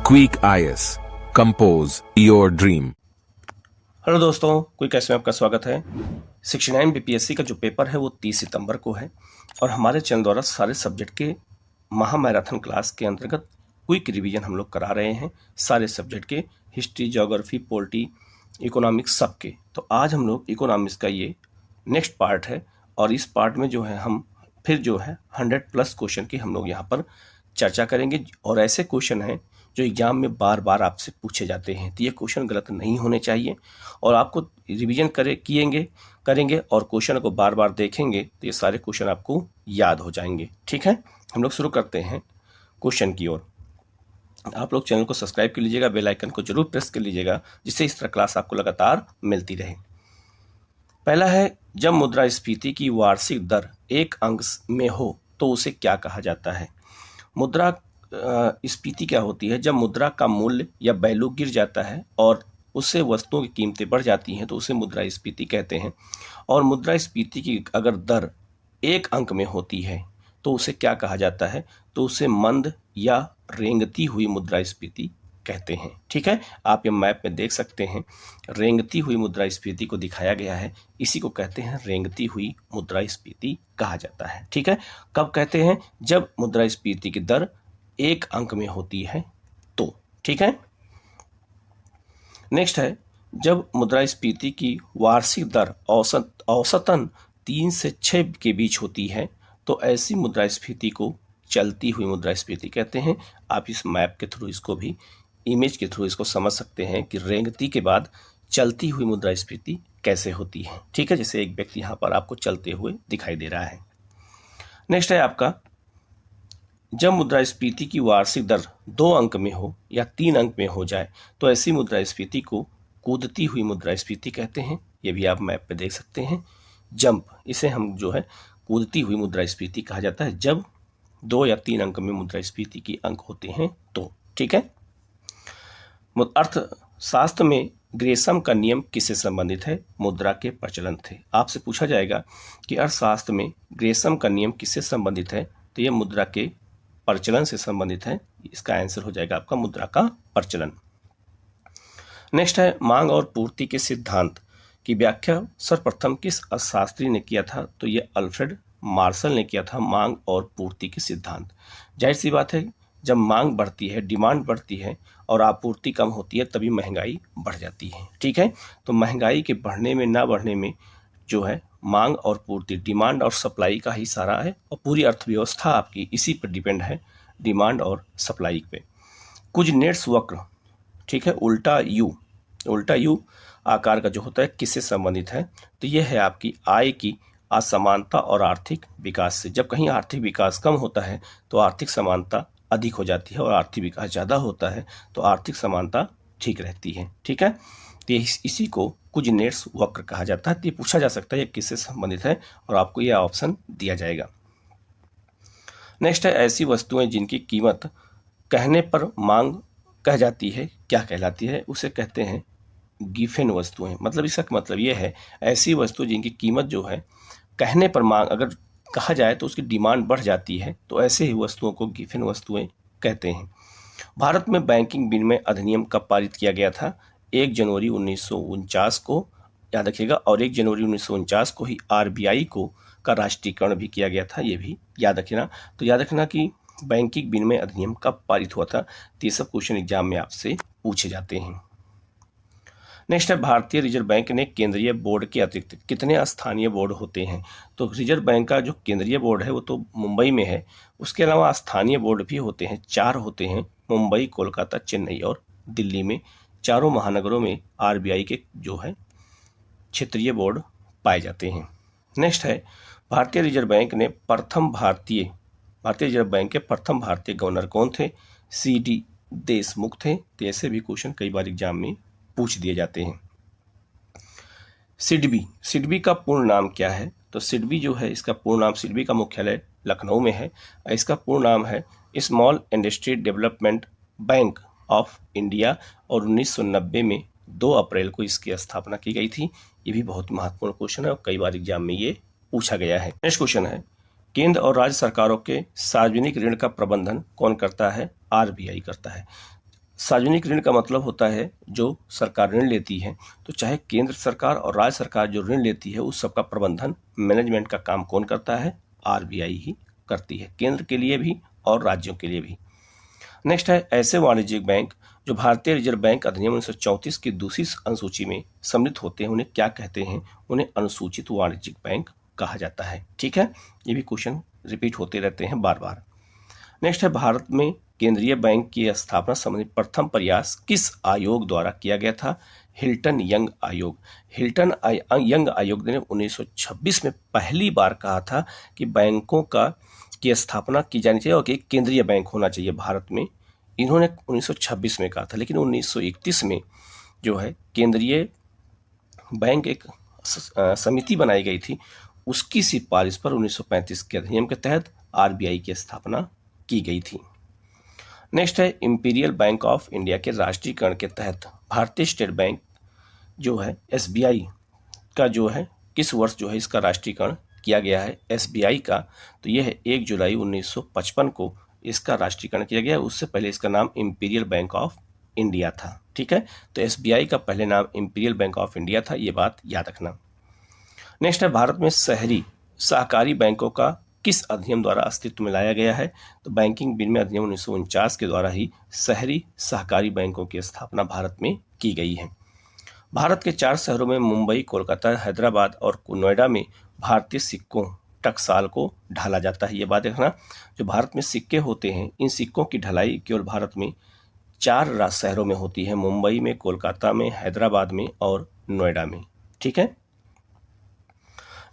Quick IS. Compose your dream. Hello दोस्तों, quick IS में आपका स्वागत है। 69 बीपीएससी का जो पेपर है वो 30 सितंबर को है और हमारे चैनल द्वारा सारे सब्जेक्ट के महा मैराथन क्लास के अंतर्गत क्विक रिवीजन हम लोग करा रहे हैं। सारे सब्जेक्ट के हिस्ट्री, ज्योग्राफी, पॉलिटी, इकोनॉमिक्स सबके। तो आज हम लोग इकोनॉमिक्स का ये नेक्स्ट पार्ट है और इस पार्ट में जो है हम फिर जो है 100+ क्वेश्चन की हम लोग यहाँ पर चर्चा करेंगे। और ऐसे क्वेश्चन हैं जो एग्जाम में बार बार आपसे पूछे जाते हैं, तो ये क्वेश्चन गलत नहीं होने चाहिए और आपको रिवीजन करेंगे और क्वेश्चन को बार बार देखेंगे तो ये सारे क्वेश्चन आपको याद हो जाएंगे। ठीक है, हम लोग शुरू करते हैं क्वेश्चन की ओर। आप लोग चैनल को सब्सक्राइब कर लीजिएगा, बेल आइकन को जरूर प्रेस कर लीजिएगा, जिससे इस तरह क्लास आपको लगातार मिलती रहे। पहला है, जब मुद्रास्फीति की वार्षिक दर 1 अंक में हो तो उसे क्या कहा जाता है। मुद्रा स्फीति क्या होती है? जब मुद्रा का मूल्य या वैल्यू गिर जाता है और उससे वस्तुओं की कीमतें बढ़ जाती हैं तो उसे मुद्रास्फीति कहते हैं। और मुद्रास्फीति की अगर दर 1 अंक में होती है तो उसे क्या कहा जाता है? तो उसे मंद या रेंगती हुई मुद्रास्फीति कहते हैं। ठीक है, आप ये मैप में देख सकते हैं, रेंगती हुई मुद्रास्फीति को दिखाया गया है। इसी को कहते हैं रेंगती हुई मुद्रास्फीति कहा जाता है। ठीक है, कब कहते हैं? जब मुद्रास्फीति की दर 1 अंक में होती है तो। ठीक है, नेक्स्ट है, जब मुद्रास्फीति की वार्षिक दर औसतन 3 से 6 के बीच होती है तो ऐसी मुद्रास्फीति को चलती हुई मुद्रास्फीति कहते हैं। आप इस मैप के थ्रू इसको भी, इमेज के थ्रू इसको समझ सकते हैं कि रेंगती के बाद चलती हुई मुद्रास्फीति कैसे होती है। ठीक है, जैसे एक व्यक्ति यहाँ पर आपको चलते हुए दिखाई दे रहा है। नेक्स्ट है आपका, जब मुद्रास्फीति की वार्षिक दर 2 अंक में हो या 3 अंक में हो जाए तो ऐसी मुद्रास्फीति को कूदती हुई मुद्रास्फीति कहते हैं। ये भी आप मैप पे देख सकते हैं। जंप, इसे हम जो है कूदती हुई मुद्रास्फीति कहा जाता है जब 2 या 3 अंक में मुद्रास्फीति की अंक होते हैं तो। ठीक है, अर्थशास्त्र में ग्रेसम का नियम किससे संबंधित है? मुद्रा के प्रचलन थे। आपसे पूछा जाएगा कि अर्थशास्त्र में ग्रेसम का नियम किससे संबंधित है, तो यह मुद्रा के प्रचलन से संबंधित है। इसका आंसर हो जाएगा आपका मुद्रा का प्रचलन। नेक्स्ट है, मांग और पूर्ति के सिद्धांत की व्याख्या सर्वप्रथम किस अर्थशास्त्री ने किया था? तो यह अल्फ्रेड मार्शल ने किया था, मांग और पूर्ति के सिद्धांत। जाहिर सी बात है, जब मांग बढ़ती है, डिमांड बढ़ती है और आपूर्ति कम होती है तभी महंगाई बढ़ जाती है। ठीक है, तो महंगाई के बढ़ने में ना बढ़ने में जो है मांग और पूर्ति, डिमांड और सप्लाई का ही सारा है और पूरी अर्थव्यवस्था आपकी इसी पर डिपेंड है, डिमांड और सप्लाई पे। कुजनेट्स वक्र, ठीक है, उल्टा यू आकार का जो होता है किससे संबंधित है? तो यह है आपकी आय की असमानता और आर्थिक विकास से। जब कहीं आर्थिक विकास कम होता है तो आर्थिक समानता अधिक हो जाती है और आर्थिक विकास ज़्यादा होता है तो आर्थिक समानता ठीक रहती है। ठीक है, तो इसी को कुजनेट्स वक्र कहा जाता है। तो ये पूछा जा सकता है ये किससे संबंधित है और आपको यह ऑप्शन दिया जाएगा। नेक्स्ट है, ऐसी वस्तुएं जिनकी कीमत कहने पर मांग कह जाती है क्या कहलाती है? उसे कहते हैं गिफन वस्तुएं। मतलब इसका मतलब ये है, ऐसी वस्तु जिनकी कीमत जो है कहने पर मांग, अगर कहा जाए तो उसकी डिमांड बढ़ जाती है तो ऐसे ही वस्तुओं को गिफन वस्तुएं कहते हैं। भारत में बैंकिंग विनिमय अधिनियम कब पारित किया गया था? 1 जनवरी 1949 को, याद रखिएगा। और 1 जनवरी 1949 को ही आरबीआई का राष्ट्रीयकरण भी किया गया था, ये भी याद रखना। तो याद रखना कि बैंकिंग विनिमय अधिनियम कब पारित हुआ था। तो ये सब क्वेश्चन एग्जाम में आपसे पूछे जाते हैं। नेक्स्ट है, भारतीय रिजर्व बैंक ने केंद्रीय बोर्ड के अतिरिक्त कितने स्थानीय बोर्ड होते हैं? तो रिजर्व बैंक का जो केंद्रीय बोर्ड है वो तो मुंबई में है, उसके अलावा स्थानीय बोर्ड भी होते हैं, 4 होते हैं, मुंबई, कोलकाता, चेन्नई और दिल्ली में। चारों महानगरों में आरबीआई के जो है क्षेत्रीय बोर्ड पाए जाते हैं। नेक्स्ट है, भारतीय रिजर्व बैंक के प्रथम भारतीय गवर्नर कौन थे? CD देशमुख थे। तो ऐसे भी क्वेश्चन कई बार एग्जाम में पूछ दिए जाते हैं। सिडबी का पूर्ण नाम क्या है? तो सिडबी जो है, इसका पूर्ण नाम, सिडबी का मुख्यालय लखनऊ में है। इसका पूर्ण नाम है small industry development bank of India और 1990 में 2 अप्रैल को इसकी स्थापना की गई थी। ये भी बहुत महत्वपूर्ण क्वेश्चन है और कई बार एग्जाम में ये पूछा गया है। नेक्स्ट क्वेश्चन है, केंद्र और राज्य सरकारों के सार्वजनिक ऋण का प्रबंधन कौन करता है? आरबीआई करता है। सार्वजनिक ऋण का मतलब होता है जो सरकार ऋण लेती है, तो चाहे केंद्र सरकार और राज्य सरकार जो ऋण लेती है उस सबका प्रबंधन मैनेजमेंट का काम कौन करता है? आरबीआई ही करती है, केंद्र के लिए भी और राज्यों के लिए भी। नेक्स्ट है ऐसे वाणिज्यिक बैंक जो भारतीय रिजर्व बैंक अधिनियम 1934 की दूसरी अनुसूची में सम्मिलित होते हैं, उन्हें क्या कहते हैं? उन्हें अनुसूचित वाणिज्यिक बैंक कहा जाता है। ठीक है, ये भी क्वेश्चन रिपीट होते रहते हैं बार बार। नेक्स्ट है भारत में केंद्रीय बैंक की स्थापना संबंधी प्रथम प्रयास किस आयोग द्वारा किया गया था? हिल्टन यंग आयोग। हिल्टन यंग आयोग ने 1926 में पहली बार कहा था कि बैंकों की स्थापना की जानी चाहिए और कि एक केंद्रीय बैंक होना चाहिए भारत में। इन्होंने 1926 में कहा था, लेकिन 1931 में जो है केंद्रीय बैंक एक समिति बनाई गई थी, उसकी सिफारिश पर 1935 के अधिनियम के तहत आरबीआई की स्थापना की गई थी। नेक्स्ट है इंपीरियल बैंक ऑफ इंडिया के राष्ट्रीयकरण के तहत भारतीय स्टेट बैंक जो है एसबीआई का जो है किस वर्ष जो है इसका राष्ट्रीयकरण किया गया है एसबीआई का? तो यह है 1 जुलाई 1955 को इसका राष्ट्रीयकरण किया गया। उससे पहले इसका नाम इंपीरियल बैंक ऑफ इंडिया था। ठीक है, तो एसबीआई का पहले नाम इंपीरियल बैंक ऑफ इंडिया था, ये बात याद रखना। नेक्स्ट है भारत में शहरी सहकारी बैंकों का किस अधिनियम द्वारा अस्तित्व में लाया गया है? तो बैंकिंग विनिमय अधिनियम 1949 के द्वारा ही शहरी सहकारी बैंकों की स्थापना भारत में की गई है। भारत के 4 शहरों में मुंबई, कोलकाता, हैदराबाद और नोएडा में भारतीय सिक्कों टकसाल को ढाला जाता है। ये बात देखना, जो भारत में सिक्के होते हैं इन सिक्कों की ढलाई केवल भारत में 4 शहरों में होती है, मुंबई में, कोलकाता में, हैदराबाद में और नोएडा में। ठीक है,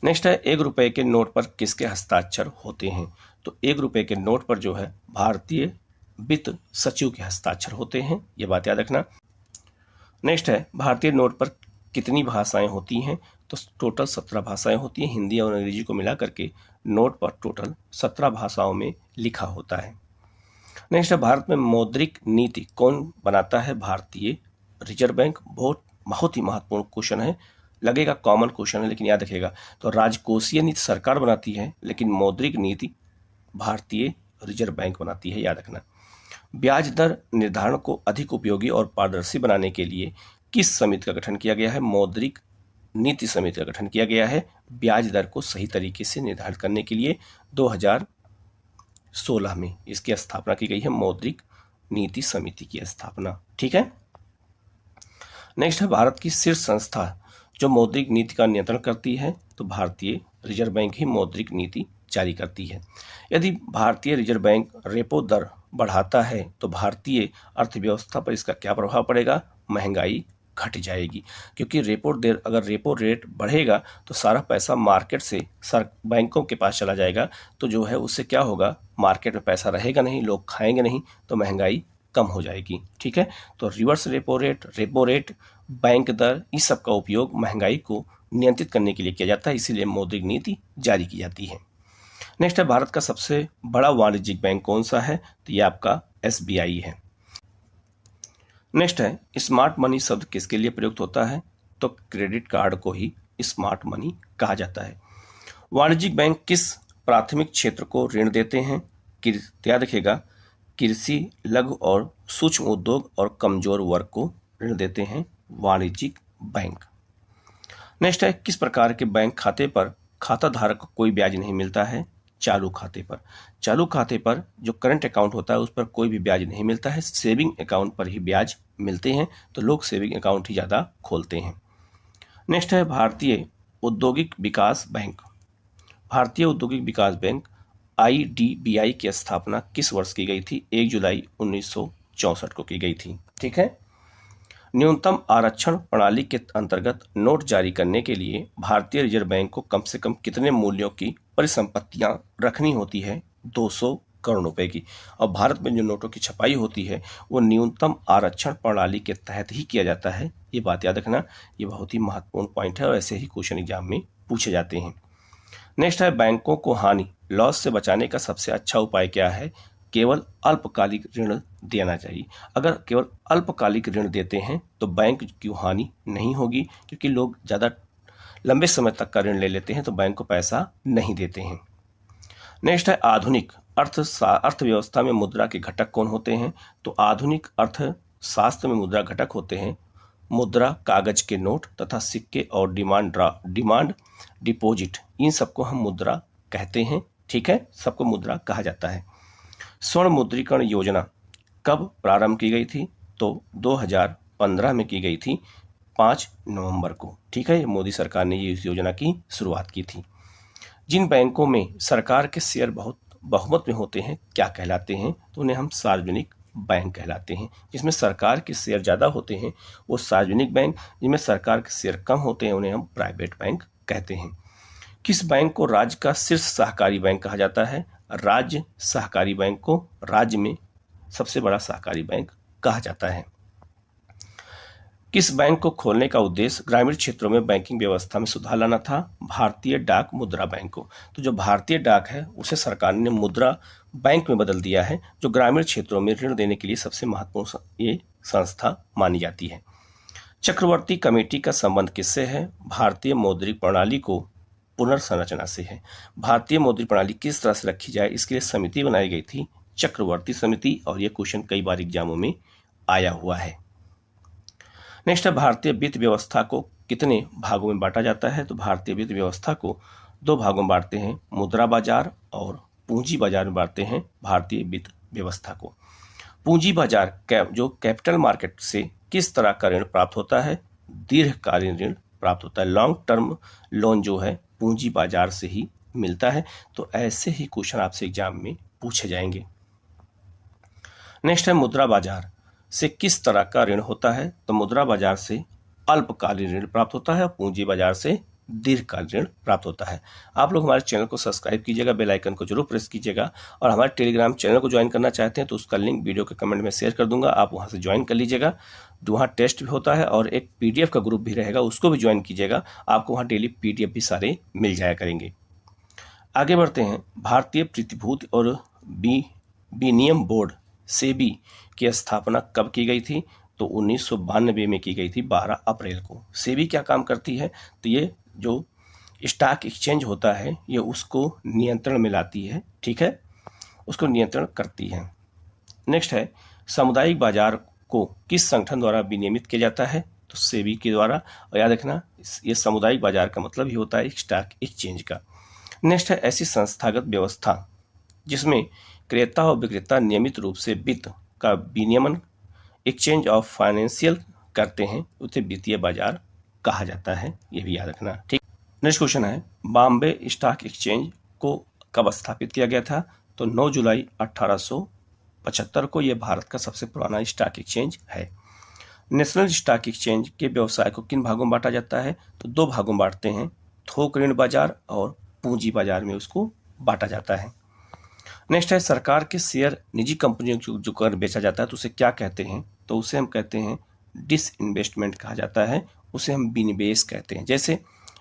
नेक्स्ट है 1 रुपए के नोट पर किसके हस्ताक्षर होते हैं? तो 1 रुपए के नोट पर जो है भारतीय वित्त सचिव के हस्ताक्षर होते हैं, ये बात याद रखना। नेक्स्ट है भारतीय नोट पर कितनी भाषाएं होती हैं? तो टोटल 17 भाषाएं होती हैं, हिंदी और अंग्रेजी को मिला करके नोट पर टोटल 17 भाषाओं में लिखा होता है। नेक्स्ट है भारत में मौद्रिक नीति कौन बनाता है? भारतीय रिजर्व बैंक। बहुत ही महत्वपूर्ण क्वेश्चन है, लगेगा कॉमन क्वेश्चन है लेकिन याद रखिएगा। तो राजकोषीय नीति सरकार बनाती है, लेकिन मौद्रिक नीति भारतीय रिजर्व बैंक बनाती है, याद रखना। ब्याज दर निर्धारण को अधिक उपयोगी और पारदर्शी बनाने के लिए किस समिति का गठन किया गया है? मौद्रिक नीति समिति का गठन किया गया है ब्याज दर को सही तरीके से निर्धारित करने के लिए। 2016 में इसकी स्थापना की गई है, मौद्रिक नीति समिति की स्थापना। ठीक है, नेक्स्ट है भारत की शीर्ष संस्था जो मौद्रिक नीति का नियंत्रण करती है, तो भारतीय रिजर्व बैंक ही मौद्रिक नीति जारी करती है। यदि भारतीय रिजर्व बैंक रेपो दर बढ़ाता है तो भारतीय अर्थव्यवस्था पर इसका क्या प्रभाव पड़ेगा? महंगाई घट जाएगी, क्योंकि अगर रेपो रेट बढ़ेगा तो सारा पैसा मार्केट से बैंकों के पास चला जाएगा, तो जो है उससे क्या होगा? मार्केट में पैसा रहेगा नहीं, लोग खाएंगे नहीं, तो महंगाई कम हो जाएगी। ठीक है, तो रिवर्स रेपो रेट, बैंक दर, इस सब का उपयोग महंगाई को नियंत्रित करने के लिए किया जाता है, इसीलिए मौद्रिक नीति जारी की जाती है। नेक्स्ट है भारत का सबसे बड़ा वाणिज्यिक बैंक कौन सा है? तो ये आपका एसबीआई है। नेक्स्ट है स्मार्ट मनी शब्द किसके लिए प्रयुक्त होता है? तो क्रेडिट कार्ड को ही स्मार्ट मनी कहा जाता है। वाणिज्यिक बैंक किस प्राथमिक क्षेत्र को ऋण देते हैं? याद रखिएगा, कृषि, लघु और सूक्ष्म उद्योग और कमजोर वर्ग को ऋण देते हैं वाणिज्यिक बैंक। नेक्स्ट है किस प्रकार के बैंक खाते पर खाता धारक को कोई ब्याज नहीं मिलता है? चालू खाते पर। चालू खाते पर जो करंट अकाउंट होता है उस पर कोई भी ब्याज नहीं मिलता है, सेविंग अकाउंट पर ही ब्याज मिलते हैं, तो लोग सेविंग अकाउंट ही ज़्यादा खोलते हैं। नेक्स्ट है भारतीय औद्योगिक विकास बैंक। भारतीय औद्योगिक विकास बैंक IDBI की स्थापना किस वर्ष की गई थी? 1 जुलाई 1964 को की गई थी। ठीक है, न्यूनतम आरक्षण प्रणाली के अंतर्गत नोट जारी करने के लिए भारतीय रिजर्व बैंक को कम से कम कितने मूल्यों की परिसंपत्तियां रखनी होती है? 200 करोड़ रुपए की। और भारत में जो नोटों की छपाई होती है वो न्यूनतम आरक्षण प्रणाली के तहत ही किया जाता है, ये बात याद रखना, ये बहुत ही महत्वपूर्ण पॉइंट है और ऐसे ही क्वेश्चन एग्जाम में पूछे जाते हैं। नेक्स्ट है बैंकों को हानि लॉस से बचाने का सबसे अच्छा उपाय क्या है? केवल अल्पकालिक ऋण देना चाहिए। अगर केवल अल्पकालिक ऋण देते हैं तो बैंक की हानि नहीं होगी, क्योंकि लोग ज़्यादा लंबे समय तक का ऋण ले लेते हैं तो बैंक को पैसा नहीं देते हैं। नेक्स्ट है आधुनिक अर्थव्यवस्था में मुद्रा के घटक कौन होते हैं? तो आधुनिक शास्त्र में मुद्रा घटक होते हैं मुद्रा, कागज के नोट तथा सिक्के और डिमांड डिपॉजिट, इन सबको हम मुद्रा कहते हैं। ठीक है, सबको मुद्रा कहा जाता है। स्वर्ण मुद्रीकरण योजना कब प्रारंभ की गई थी? तो 2015 में की गई थी, 5 नवंबर को। ठीक है, मोदी सरकार ने ये इस योजना की शुरुआत की थी। जिन बैंकों में सरकार के शेयर बहुत बहुमत में होते हैं क्या कहलाते हैं? तो उन्हें हम सार्वजनिक बैंक कहलाते हैं। जिसमें सरकार के शेयर ज़्यादा होते हैं वो सार्वजनिक बैंक, जिनमें सरकार के शेयर कम होते हैं उन्हें हम प्राइवेट बैंक कहते हैं। किस बैंक को राज्य का शीर्ष सहकारी बैंक कहा जाता है? राज्य सहकारी बैंक को राज्य में सबसे बड़ा सहकारी बैंक कहा जाता है। किस बैंक को खोलने का उद्देश्य ग्रामीण क्षेत्रों में बैंकिंग व्यवस्था में सुधार लाना था? भारतीय डाक मुद्रा बैंक को। तो जो भारतीय डाक है उसे सरकार ने मुद्रा बैंक में बदल दिया है, जो ग्रामीण क्षेत्रों में ऋण देने के लिए सबसे महत्वपूर्ण ये संस्था मानी जाती है। चक्रवर्ती कमेटी का संबंध किससे है? भारतीय मौद्रिक प्रणाली को पुनर्संरचना से है। भारतीय मौद्रिक प्रणाली किस तरह से रखी जाए इसके लिए समिति बनाई गई थी, चक्रवर्ती समिति, और ये क्वेश्चन कई बार एग्जामों में आया हुआ है। नेक्स्ट है, भारतीय वित्त व्यवस्था को कितने भागों में बांटा जाता है? तो भारतीय वित्त व्यवस्था को 2 भागों में बांटते हैं, मुद्रा बाजार और पूंजी बाजार में बांटते हैं भारतीय वित्त व्यवस्था को। पूंजी बाजार जो कैपिटल मार्केट से किस तरह का ऋण प्राप्त होता है? दीर्घकालीन ऋण प्राप्त होता है। लॉन्ग टर्म लोन जो है पूंजी बाजार से ही मिलता है। तो ऐसे ही क्वेश्चन आपसे एग्जाम में पूछे जाएंगे। नेक्स्ट है, मुद्रा बाजार से किस तरह का ऋण होता है? तो मुद्रा बाजार से अल्पकालीन ऋण प्राप्त होता है और पूंजी बाजार से दीर्घकालीन ऋण प्राप्त होता है। आप लोग हमारे चैनल को सब्सक्राइब कीजिएगा, बेल आइकन को जरूर प्रेस कीजिएगा, और हमारे टेलीग्राम चैनल को ज्वाइन करना चाहते हैं तो उसका लिंक वीडियो के कमेंट में शेयर कर दूंगा, आप वहां से ज्वाइन कर लीजिएगा। वहाँ टेस्ट भी होता है और एक PDF का ग्रुप भी रहेगा, उसको भी ज्वाइन कीजिएगा, आपको वहाँ डेली PDF भी सारे मिल जाया करेंगे। आगे बढ़ते हैं, भारतीय प्रतिभूति और विनिमय बोर्ड सेबी की स्थापना कब की गई थी? तो 1992 में की गई थी, 12 अप्रैल को। सेबी क्या काम करती है? तो ये जो स्टॉक एक्सचेंज होता है ये उसको नियंत्रण में लाती है। ठीक है, उसको नियंत्रण करती है। नेक्स्ट है, सामुदायिक बाजार को किस संगठन द्वारा विनियमित किया जाता है? तो सेबी के द्वारा। और याद रखना ये सामुदायिक बाजार का मतलब ही होता है स्टॉक एक्सचेंज का। नेक्स्ट है, ऐसी संस्थागत व्यवस्था जिसमें क्रेता और विक्रेता नियमित रूप से वित्त का विनियमन एक्सचेंज ऑफ फाइनेंशियल करते हैं उसे वित्तीय बाजार कहा जाता है, ये भी याद रखना। ठीक, नेक्स्ट क्वेश्चन है, बॉम्बे स्टॉक एक्सचेंज को कब स्थापित किया गया था? तो 9 जुलाई 1875 को यह भारत का सबसे पुराना स्टॉक एक्सचेंज है। नेशनल स्टॉक एक्सचेंज के व्यवसाय को किन भागों में बांटा जाता है? तो 2 भागों में बांटते हैं, थोक ऋण बाजार और पूंजी बाजार में उसको बांटा जाता है। नेक्स्ट है, सरकार के शेयर निजी कंपनियों को जो कर बेचा जाता है तो उसे क्या कहते हैं? तो उसे हम कहते हैं डिसइन्वेस्टमेंट कहा जाता है, उसे हम विनिवेश कहते हैं। जैसे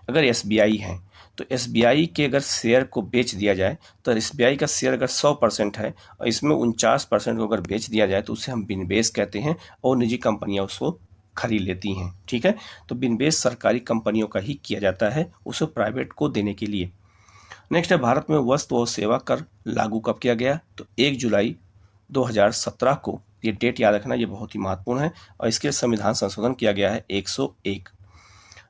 अगर SBI है तो SBI के अगर शेयर को बेच दिया जाए तो SBI का शेयर अगर 100% है और इसमें 49% को अगर बेच दिया जाए तो उसे हम विनिवेश कहते हैं और निजी कंपनियां उसको खरीद लेती हैं। ठीक है, तो विनिवेश सरकारी कंपनियों का ही किया जाता है, उसे प्राइवेट को देने के लिए। नेक्स्ट है, भारत में वस्तु और सेवा कर लागू कब किया गया? तो 1 जुलाई 2017 को। ये डेट याद रखना, ये बहुत ही महत्वपूर्ण है और इसके संविधान संशोधन किया गया है 101।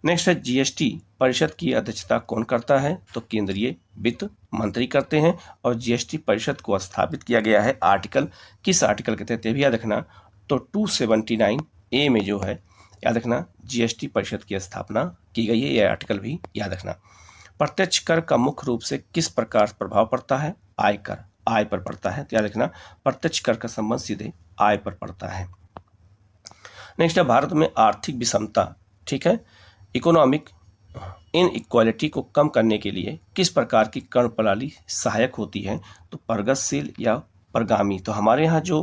नेक्स्ट है, GST परिषद की अध्यक्षता कौन करता है? तो केंद्रीय वित्त मंत्री करते हैं और GST परिषद को स्थापित किया गया है आर्टिकल, किस आर्टिकल के तहत ये भी याद रखना, तो 279A में जो है याद रखना GST परिषद की स्थापना की गई है, यह आर्टिकल भी याद रखना। प्रत्यक्ष कर का मुख्य रूप से किस प्रकार प्रभाव पड़ता है? आयकर, आय पर पड़ता है, तो याद रखना प्रत्यक्ष कर का संबंध सीधे आय पर पड़ता है। नेक्स्ट है, भारत में आर्थिक विषमता, ठीक है, इकोनॉमिक इनइक्वालिटी को कम करने के लिए किस प्रकार की कर प्रणाली सहायक होती है? तो प्रगतिशील या परगामी। तो हमारे यहाँ जो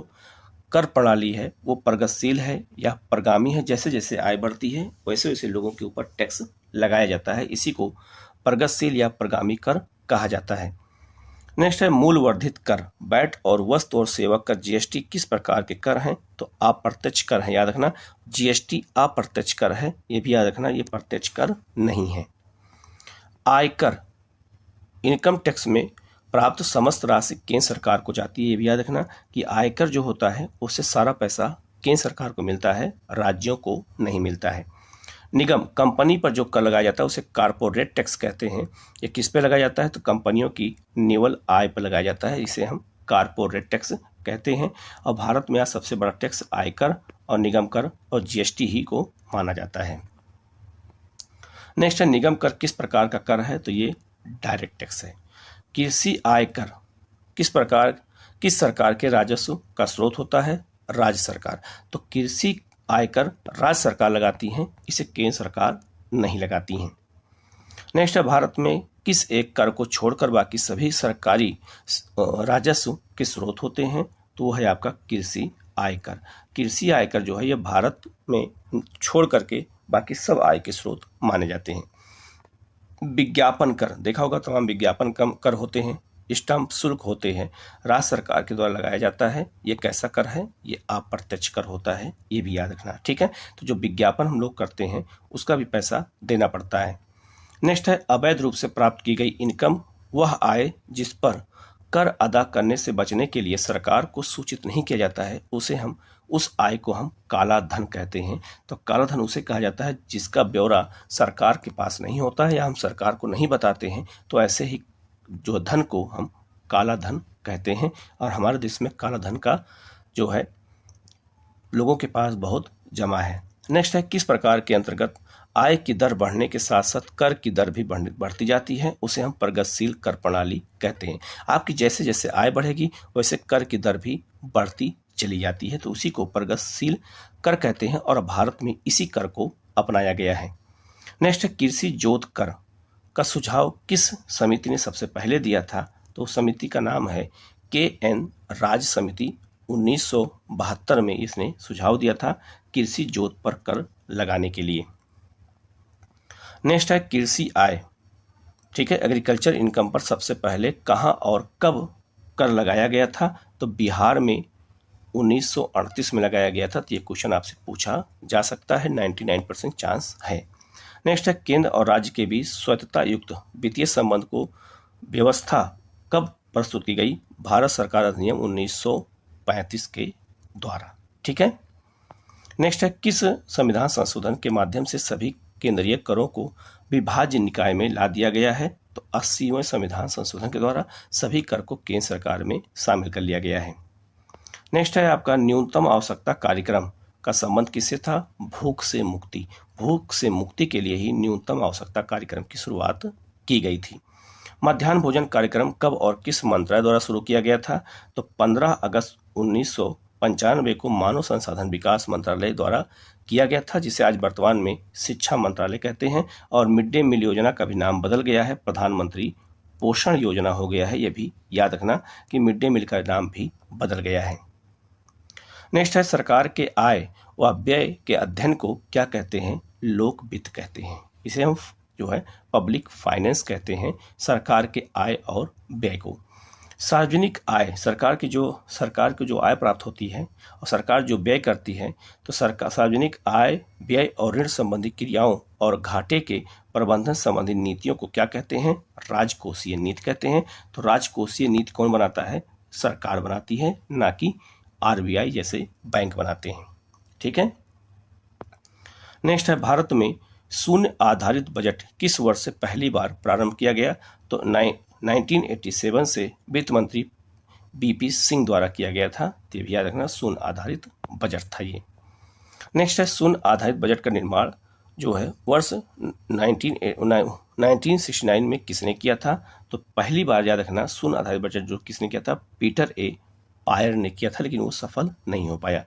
कर प्रणाली है वो प्रगतिशील है या परगामी है, जैसे जैसे आय बढ़ती है वैसे वैसे लोगों के ऊपर टैक्स लगाया जाता है, इसी को प्रगतिशील या परगामी कर कहा जाता है। नेक्स्ट है, मूल वर्धित कर, वैट और वस्तु और सेवा कर GST किस प्रकार के कर हैं? तो अप्रत्यक्ष कर है, याद रखना GST अप्रत्यक्ष कर है, ये भी याद रखना ये प्रत्यक्ष कर नहीं है। आयकर इनकम टैक्स में प्राप्त समस्त राशि केंद्र सरकार को जाती है, ये भी याद रखना कि आयकर जो होता है उससे सारा पैसा केंद्र सरकार को मिलता है, राज्यों को नहीं मिलता है। निगम, कंपनी पर जो कर लगाया जाता है उसे कारपोरेट टैक्स कहते हैं। ये किस पे लगाया जाता है? तो कंपनियों की निव्वल आय पर लगाया जाता है, इसे हम कारपोरेट टैक्स कहते हैं। और भारत में आज सबसे बड़ा टैक्स आयकर और निगम कर और जीएसटी ही को माना जाता है। नेक्स्ट है, निगम कर किस प्रकार का कर है? तो ये डायरेक्ट टैक्स है। कृषि आयकर किस सरकार के राजस्व का स्रोत होता है? राज्य सरकार। तो कृषि आयकर राज्य सरकार लगाती हैं, इसे केंद्र सरकार नहीं लगाती हैं। नेक्स्ट है, भारत में किस एक कर को छोड़कर बाकी सभी सरकारी राजस्व के स्रोत होते हैं? तो वो है आपका कृषि आयकर। कृषि आयकर जो है ये भारत में छोड़ करके बाकी सब आय के स्रोत माने जाते हैं। विज्ञापन कर, देखा होगा तमाम विज्ञापन कर होते हैं, स्टाम्प शुल्क होते हैं, राज्य सरकार के द्वारा लगाया जाता है। ये कैसा कर है? ये अप्रत्यक्ष कर होता है, ये भी याद रखना, ठीक है। तो जो विज्ञापन हम लोग करते हैं उसका भी पैसा देना पड़ता है। नेक्स्ट है, अवैध रूप से प्राप्त की गई इनकम वह आय जिस पर कर अदा करने से बचने के लिए सरकार को सूचित नहीं किया जाता है, उस आय को हम काला धन कहते हैं। तो काला धन उसे कहा जाता है जिसका ब्यौरा सरकार के पास नहीं होता है या हम सरकार को नहीं बताते हैं, तो ऐसे ही जो धन को हम काला धन कहते हैं। और हमारे देश में काला धन का जो है लोगों के पास बहुत जमा है। नेक्स्ट है, किस प्रकार के अंतर्गत आय की दर बढ़ने के साथ साथ कर की दर भी बढ़ती जाती है? उसे हम प्रगतिशील कर प्रणाली कहते हैं। आपकी जैसे जैसे आय बढ़ेगी वैसे कर की दर भी बढ़ती चली जाती है, तो उसी को प्रगतिशील कर कहते हैं और भारत में इसी कर को अपनाया गया है। नेक्स्ट है, कृषि जोत कर का सुझाव किस समिति ने सबसे पहले दिया था? तो समिति का नाम है KN राज समिति। 1972 में इसने सुझाव दिया था कृषि जोत पर कर लगाने के लिए। नेक्स्ट है, कृषि आय, ठीक है, एग्रीकल्चर इनकम पर सबसे पहले कहाँ और कब कर लगाया गया था? तो बिहार में 1938 में लगाया गया था। तो ये क्वेश्चन आपसे पूछा जा सकता है, 99% चांस है। नेक्स्ट है, केंद्र और राज्य के बीच स्वतंत्रता युक्त वित्तीय संबंध को व्यवस्था कब प्रस्तुत की गई? भारत सरकार अधिनियम 1935 के द्वारा, ठीक है। नेक्स्ट है, किस संविधान संशोधन के माध्यम से सभी केंद्रीय करों को विभाज्य निकाय में ला दिया गया है? तो 80वें संविधान संशोधन के द्वारा सभी कर को केंद्र सरकार में शामिल कर लिया गया है। नेक्स्ट है आपका, न्यूनतम आवश्यकता कार्यक्रम का संबंध किससे था? भूख से मुक्ति। भूख से मुक्ति के लिए ही न्यूनतम आवश्यकता कार्यक्रम की शुरुआत की गई थी। मध्याह्न भोजन कार्यक्रम कब और किस मंत्रालय द्वारा शुरू किया गया था? तो 15 अगस्त 1995 को मानव संसाधन विकास मंत्रालय द्वारा किया गया था, जिसे आज वर्तमान में शिक्षा मंत्रालय कहते हैं। और मिड डे मील योजना का भी नाम बदल गया है, प्रधानमंत्री पोषण योजना हो गया है। यह भी याद रखना कि मिड डे मील का नाम भी बदल गया है। नेक्स्ट है, सरकार के आय व व्यय के अध्ययन को क्या कहते हैं? लोक वित्त कहते हैं। इसे हम जो है पब्लिक फाइनेंस कहते हैं, सरकार के आय और व्यय को। सार्वजनिक आय, सरकार की जो आय प्राप्त होती है और सरकार जो व्यय करती है, तो सरकार सार्वजनिक आय, व्यय और ऋण संबंधी क्रियाओं और घाटे के प्रबंधन संबंधी नीतियों को क्या कहते हैं? राजकोषीय नीति कहते हैं। तो राजकोषीय नीति कौन बनाता है? सरकार बनाती है, ना कि RBI जैसे बैंक बनाते हैं, ठीक है। नेक्स्ट है, भारत में शून्य आधारित बजट किस वर्ष से पहली बार प्रारंभ किया गया? तो 1987 से वित्त मंत्री BP सिंह द्वारा किया गया था। तो ये भी याद रखना, शून्य आधारित बजट था ये। नेक्स्ट है, शून्य आधारित बजट का निर्माण जो है वर्ष 1969 में किसने किया था? तो पहली बार याद रखना, शून्य आधारित बजट जो किसने किया था? पीटर ए पायर ने किया था, लेकिन वो सफल नहीं हो पाया।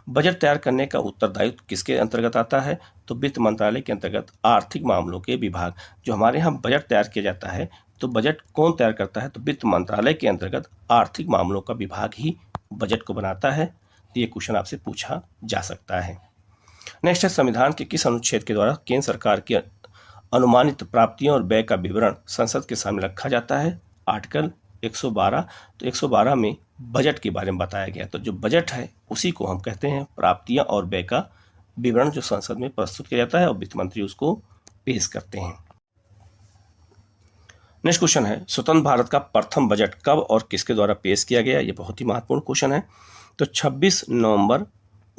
बजट तैयार करने का उत्तरदायित्व किसके अंतर्गत आता है? तो वित्त मंत्रालय के अंतर्गत आर्थिक मामलों के विभाग। जो हमारे यहाँ बजट तैयार किया जाता है, तो बजट कौन तैयार करता है? तो वित्त मंत्रालय के अंतर्गत आर्थिक मामलों का विभाग ही बजट को बनाता है। तो ये क्वेश्चन आपसे पूछा जा सकता है। नेक्स्ट है, संविधान के किस अनुच्छेद के द्वारा केंद्र सरकार की अनुमानित प्राप्तियों और व्यय का विवरण संसद के सामने रखा जाता है? आर्टिकल 112। तो 112 में बजट के बारे में बताया गया। तो जो बजट है उसी को हम कहते हैं प्राप्तियां और व्यय का विवरण, जो संसद में प्रस्तुत किया जाता है और वित्त मंत्री उसको पेश करते हैं। नेक्स्ट क्वेश्चन है, स्वतंत्र भारत का प्रथम बजट कब और किसके द्वारा पेश किया गया? ये बहुत ही महत्वपूर्ण क्वेश्चन है। तो 26 नवंबर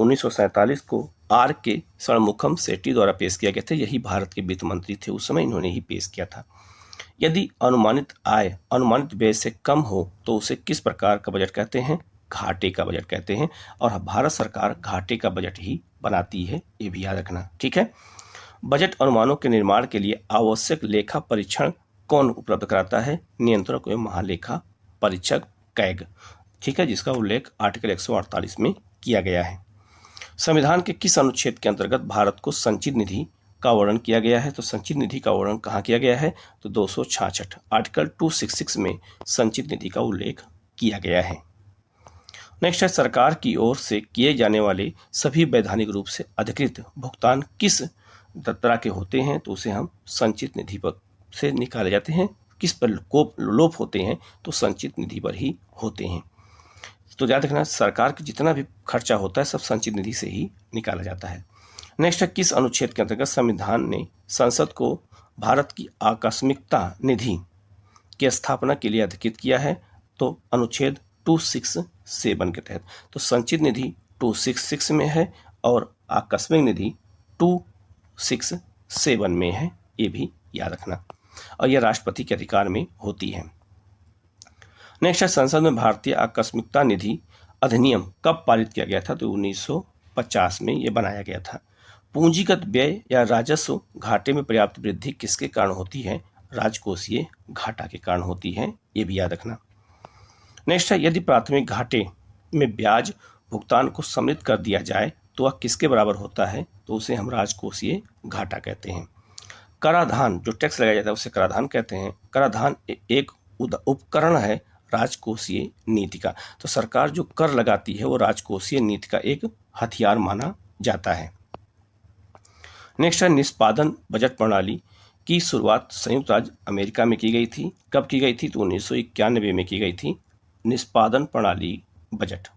1947 को आर के षणमुखम सेठी द्वारा पेश किया गया था। यही भारत के वित्त मंत्री थे उस समय, इन्होंने ही पेश किया था। यदि अनुमानित आय अनुमानित व्यय से कम हो तो उसे किस प्रकार का बजट कहते हैं? घाटे का बजट कहते हैं। और भारत सरकार घाटे का बजट ही बनाती है, ये भी याद रखना, ठीक है। बजट अनुमानों के निर्माण के लिए आवश्यक लेखा परीक्षण कौन उपलब्ध कराता है? नियंत्रक एवं महालेखा परीक्षक कैग, ठीक है, जिसका उल्लेख आर्टिकल 148 में किया गया है। संविधान के किस अनुच्छेद के अंतर्गत भारत को संचित निधि का वर्णन किया गया है? तो संचित निधि का वर्णन कहाँ किया गया है? तो 266 आर्टिकल 266 में संचित निधि का उल्लेख किया गया है। नेक्स्ट है, सरकार की ओर से किए जाने वाले सभी वैधानिक रूप से अधिकृत भुगतान किस तरह के होते हैं? तो उसे हम संचित निधि पर से निकाले जाते हैं। किस पर लोप होते हैं? तो संचित निधि पर ही होते हैं। तो याद रखना, सरकार का जितना भी खर्चा होता है सब संचित निधि से ही निकाला जाता है। नेक्स्ट है, किस अनुच्छेद के अंतर्गत संविधान ने संसद को भारत की आकस्मिकता निधि की स्थापना के लिए अधिकृत किया है? तो अनुच्छेद 267 के तहत। तो संचित निधि 266 में है और आकस्मिक निधि 267 में है, ये भी याद रखना। और यह राष्ट्रपति के अधिकार में होती है। नेक्स्ट है, संसद में भारतीय आकस्मिकता निधि अधिनियम कब पारित किया गया था? तो 1950 में यह बनाया गया था। पूंजीगत व्यय या राजस्व घाटे में पर्याप्त वृद्धि किसके कारण होती है? राजकोषीय घाटा के कारण होती है, ये भी याद रखना। नेक्स्ट है, यदि प्राथमिक घाटे में ब्याज भुगतान को सम्मिलित कर दिया जाए तो वह किसके बराबर होता है? तो उसे हम राजकोषीय घाटा कहते हैं। कराधान, जो टैक्स लगाया जाता है उसे कराधान कहते हैं। कराधान एक उपकरण है राजकोषीय नीति का। तो सरकार जो कर लगाती है वो राजकोषीय नीति का एक हथियार माना जाता है। नेक्स्ट है, निष्पादन बजट प्रणाली की शुरुआत संयुक्त राज्य अमेरिका में की गई थी। कब की गई थी? तो 1991 में की गई थी निष्पादन प्रणाली बजट।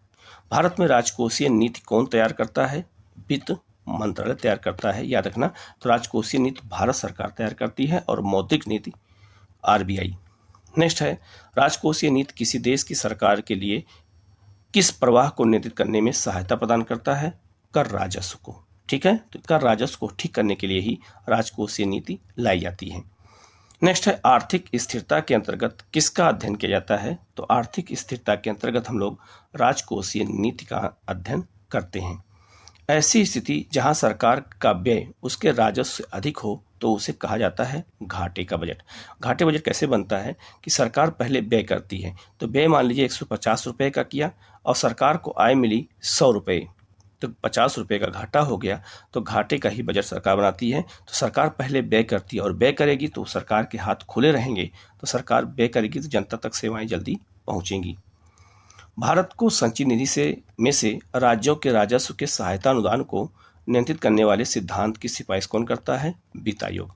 भारत में राजकोषीय नीति कौन तैयार करता है? वित्त मंत्रालय तैयार करता है, याद रखना। तो राजकोषीय नीति भारत सरकार तैयार करती है और मौद्रिक नीति आरबीआई। नेक्स्ट है, राजकोषीय नीति किसी देश की सरकार के लिए किस प्रवाह को नियंत्रित करने में सहायता प्रदान करता है? कर राजस्व को, ठीक है। तो कर राजस्व को ठीक करने के लिए ही राजकोषीय नीति लाई जाती है। नेक्स्ट है, आर्थिक स्थिरता के अंतर्गत किसका अध्ययन किया जाता है? तो आर्थिक स्थिरता के अंतर्गत हम लोग राजकोषीय नीति का अध्ययन करते हैं। ऐसी स्थिति जहां सरकार का व्यय उसके राजस्व से अधिक हो तो उसे कहा जाता है घाटे का बजट। घाटे बजट कैसे बनता है कि सरकार पहले व्यय करती है, तो व्यय मान लीजिए 150 रुपये का किया और सरकार को आय मिली 100 रुपये, तो 50 रुपये का घाटा हो गया। तो घाटे का ही बजट सरकार बनाती है। तो सरकार पहले व्यय करती है और व्यय करेगी तो सरकार के हाथ खुले रहेंगे, तो सरकार व्यय करेगी तो जनता तक सेवाएं जल्दी पहुंचेंगी। भारत को संचित निधि से राज्यों के राजस्व के सहायता अनुदान को नियंत्रित करने वाले सिद्धांत की सिफारिश कौन करता है? वित्त आयोग,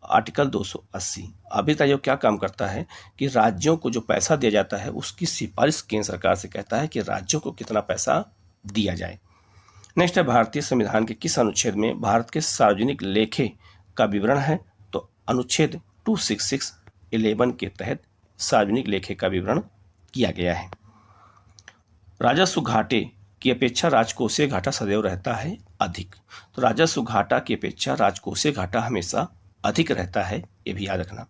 आर्टिकल 280। वित्त आयोग क्या काम करता है कि राज्यों को जो पैसा दिया जाता है उसकी सिफारिश केंद्र सरकार से कहता है कि राज्यों को कितना पैसा दिया जाए। नेक्स्ट है, भारतीय संविधान के किस अनुच्छेद में भारत के सार्वजनिक लेखे का विवरण है? तो अनुच्छेद 266(11) के तहत सार्वजनिक लेखे का विवरण किया गया है। राजस्व घाटे की अपेक्षा राजकोषीय घाटा सदैव रहता है अधिक। तो राजस्व घाटा की अपेक्षा राजकोषीय घाटा हमेशा अधिक रहता है, ये भी याद रखना।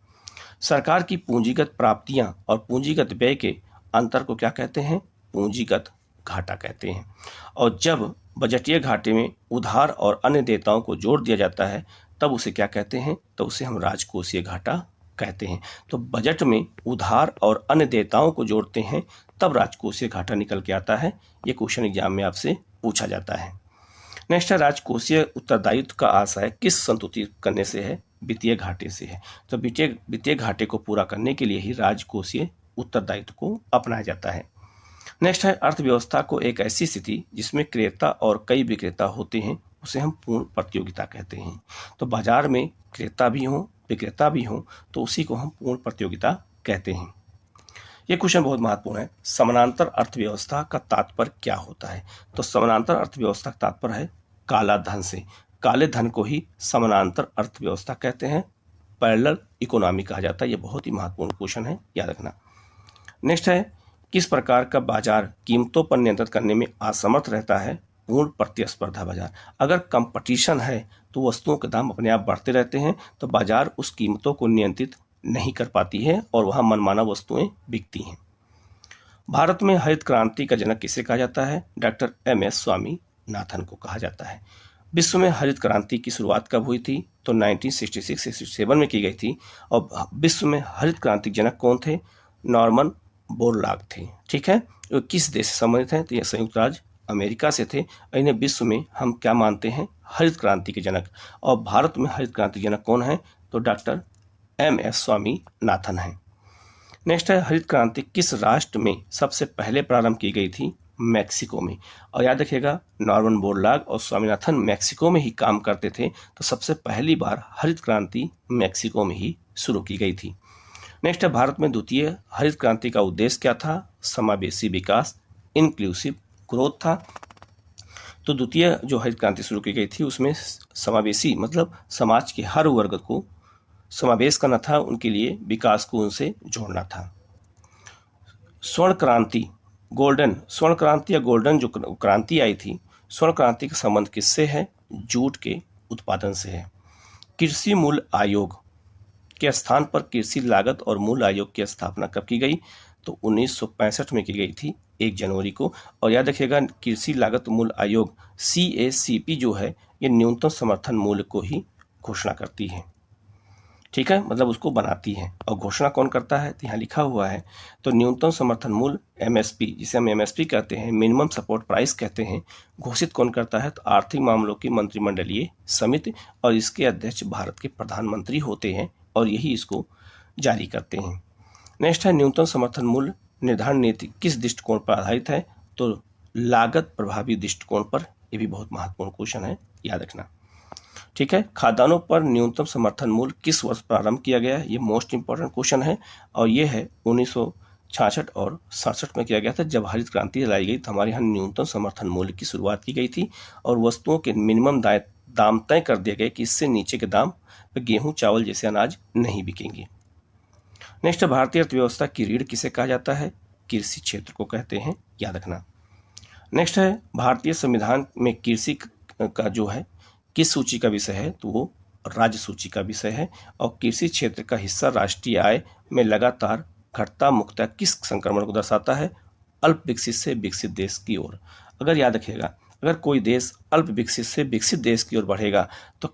सरकार की पूंजीगत प्राप्तियां और पूंजीगत व्यय के अंतर को क्या कहते हैं? पूंजीगत घाटा कहते हैं। और जब बजटीय घाटे में उधार और अन्य देयताओं को जोड़ दिया जाता है तब उसे क्या कहते हैं? तो उसे हम राजकोषीय घाटा कहते हैं। तो बजट में उधार और अन्य देयताओं को जोड़ते हैं तब राजकोषीय घाटा निकल के आता है। ये क्वेश्चन एग्जाम में आपसे पूछा जाता है। नेक्स्ट है, राजकोषीय उत्तरदायित्व का आशय किस संतुष्टि करने से है? वित्तीय घाटे से है। तो वित्तीय घाटे को पूरा करने के लिए ही राजकोषीय उत्तरदायित्व को अपनाया जाता है। नेक्स्ट है, अर्थव्यवस्था को एक ऐसी स्थिति जिसमें क्रेता और कई विक्रेता होते हैं उसे हम पूर्ण प्रतियोगिता कहते हैं। तो बाजार में क्रेता भी हों विक्रेता भी हों तो उसी को हम पूर्ण प्रतियोगिता कहते हैं। ये क्वेश्चन बहुत महत्वपूर्ण है। समानांतर अर्थव्यवस्था का तात्पर्य क्या होता है? तो समानांतर अर्थव्यवस्था का तात्पर्य है काला धन से। काले धन को ही समानांतर अर्थव्यवस्था कहते हैं, पैरेलल इकोनॉमी कहा जाता है। ये बहुत ही महत्वपूर्ण क्वेश्चन है, याद रखना। नेक्स्ट है, किस प्रकार का बाजार कीमतों पर नियंत्रण करने में असमर्थ रहता है? पूर्ण प्रतिस्पर्धा बाजार। अगर कंपटीशन है तो वस्तुओं के दाम अपने आप बढ़ते रहते हैं, तो बाजार उस कीमतों को नियंत्रित नहीं कर पाती है और वहां मनमाना वस्तुएं बिकती हैं। भारत में हरित क्रांति का जनक किसे कहा जाता है? Doctor MS. स्वामीनाथन को कहा जाता है। विश्व में हरित क्रांति की शुरुआत कब हुई थी? तो 1966-67 में की गई थी। और विश्व में हरित क्रांति जनक कौन थे? नॉर्मन बोरलॉग थे। ठीक है, वो किस देश से संबंधित हैं? तो ये संयुक्त राज्य अमेरिका से थे। इन्हें विश्व में हम क्या मानते हैं? हरित क्रांति के जनक। और भारत में हरित क्रांति जनक कौन है? तो डॉक्टर एम.एस. स्वामीनाथन है। नेक्स्ट है, हरित क्रांति किस राष्ट्र में सबसे पहले प्रारंभ की गई थी? मैक्सिको में। और याद रखिएगा, नॉर्मन बोरलॉग और स्वामीनाथन मैक्सिको में ही काम करते थे, तो सबसे पहली बार हरित क्रांति मैक्सिको में ही शुरू की गई थी। नेक्स्ट है, भारत में द्वितीय हरित क्रांति का उद्देश्य क्या था? समावेशी विकास, इंक्लूसिव ग्रोथ था। तो द्वितीय जो हरित क्रांति शुरू की गई थी उसमें समावेशी मतलब समाज के हर वर्ग को समावेश करना था, उनके लिए विकास को उनसे जोड़ना था। स्वर्ण क्रांति या गोल्डन जो क्रांति आई थी, स्वर्ण क्रांति का संबंध किससे है? जूट के उत्पादन से है। कृषि मूल्य आयोग के स्थान पर कृषि लागत और मूल्य आयोग की स्थापना कब की गई? तो 1965 में की गई थी, 1 जनवरी को। और याद रखिएगा, कृषि लागत मूल्य आयोग CACP जो है, ये न्यूनतम समर्थन मूल्य को ही घोषणा करती है। ठीक है, मतलब उसको बनाती है। और घोषणा कौन करता है? तो यहाँ लिखा हुआ है। तो न्यूनतम समर्थन मूल्य MSP, जिसे हम MSP कहते हैं, मिनिमम सपोर्ट प्राइस कहते हैं, घोषित कौन करता है? तो आर्थिक मामलों की मंत्रिमंडलीय समिति, और इसके अध्यक्ष भारत के प्रधानमंत्री होते हैं और यही इसको जारी करते हैं। नेक्स्ट है, न्यूनतम समर्थन मूल्य निर्धारण नीति किस दृष्टिकोण पर आधारित है? तो लागत प्रभावी दृष्टिकोण पर। ये भी बहुत महत्वपूर्ण क्वेश्चन है, याद रखना। ठीक है, खाद्यान्नों पर न्यूनतम समर्थन मूल्य किस वर्ष प्रारंभ किया गया? ये मोस्ट इंपॉर्टेंट क्वेश्चन है, और ये है 1966 और 67 में किया गया था। जब हरित क्रांति लाई गई तो हमारे यहाँ न्यूनतम समर्थन मूल्य की शुरुआत की गई थी, और वस्तुओं के मिनिमम दाम तय कर दिए गए कि इससे नीचे के दाम पर गेहूं चावल जैसे अनाज नहीं बिकेंगे। नेक्स्ट, भारतीय अर्थव्यवस्था की रीढ़ किसे कहा जाता है? कृषि क्षेत्र को कहते हैं, याद रखना। नेक्स्ट है, भारतीय संविधान में कृषि का जो है किस सूची का विषय है? तो वो राज्य सूची का विषय है। और कृषि क्षेत्र का हिस्सा राष्ट्रीय आय में लगातार घटता मुख्यतः किस संक्रमण को दर्शाता है? अल्प विकसित से विकसित देश की ओर। अगर याद रखिएगा, अगर कोई देश अल्प विकसित से विकसित देश की ओर बढ़ेगा तो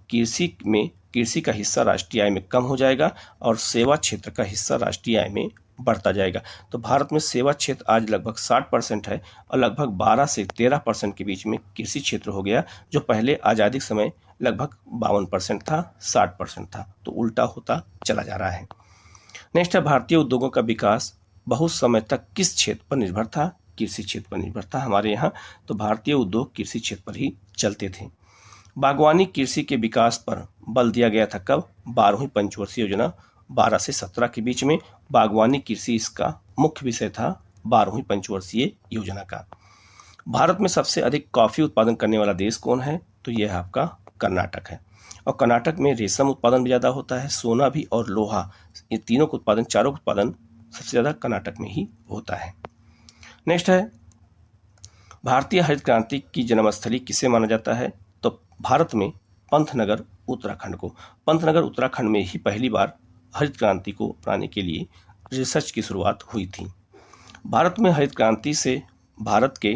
कृषि का हिस्सा राष्ट्रीय आय में कम हो जाएगा और सेवा क्षेत्र का हिस्सा राष्ट्रीय आय में बढ़ता जाएगा। तो भारत में सेवा क्षेत्र आज लगभग 60% है और लगभग 12 से 13% के बीच में कृषि क्षेत्र हो गया, जो पहले आज़ादी के समय लगभग 52% था, 60% था। तो उल्टा होता चला जा रहा है। नेक्स्ट है, भारतीय उद्योगों का विकास बहुत समय तक किस क्षेत्र पर निर्भर था? कृषि क्षेत्र पर निर्भर था हमारे यहाँ। तो भारतीय उद्योग कृषि क्षेत्र पर ही चलते थे। बागवानी कृषि के विकास पर बल दिया गया था कब? 12वीं पंचवर्षीय योजना 12 से 17 के बीच में बागवानी कृषि इसका मुख्य विषय था, 12वीं पंचवर्षीय योजना का। भारत में सबसे अधिक कॉफी उत्पादन करने वाला देश कौन है? तो यह आपका कर्नाटक है। और कर्नाटक में रेशम उत्पादन भी ज़्यादा होता है, सोना भी और लोहा, ये तीनों का उत्पादन, चारों का उत्पादन सबसे ज़्यादा कर्नाटक में ही होता है। नेक्स्ट है, भारतीय हरित क्रांति की जन्मस्थली किसे माना जाता है? तो भारत में पंतनगर उत्तराखंड को। पंतनगर उत्तराखंड में ही पहली बार हरित क्रांति को अपनाने के लिए रिसर्च की शुरुआत हुई थी। भारत में हरित क्रांति से भारत के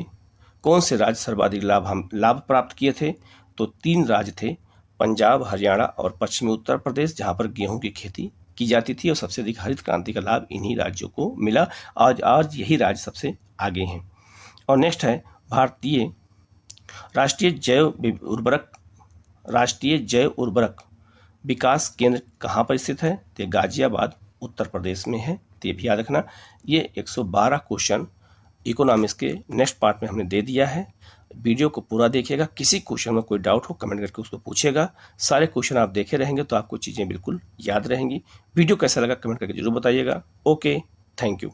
कौन से राज्य सर्वाधिक लाभ प्राप्त किए थे? तो 3 राज्य थे, पंजाब, हरियाणा और पश्चिमी उत्तर प्रदेश, जहां पर गेहूं की खेती की जाती थी और सबसे अधिक हरित क्रांति का लाभ इन्हीं राज्यों को मिला। आज यही राज्य सबसे आगे हैं। और नेक्स्ट है, भारतीय राष्ट्रीय जैव उर्वरक विकास केंद्र कहाँ पर स्थित है? तो गाजियाबाद उत्तर प्रदेश में है। तो ये भी याद रखना। ये 112 क्वेश्चन इकोनॉमिक्स के नेक्स्ट पार्ट में हमने दे दिया है। वीडियो को पूरा देखिएगा। किसी क्वेश्चन में कोई डाउट हो कमेंट करके उसको पूछेगा। सारे क्वेश्चन आप देखे रहेंगे तो आपको चीज़ें बिल्कुल याद रहेंगी। वीडियो कैसा लगा कमेंट करके जरूर बताइएगा। Okay, thank you.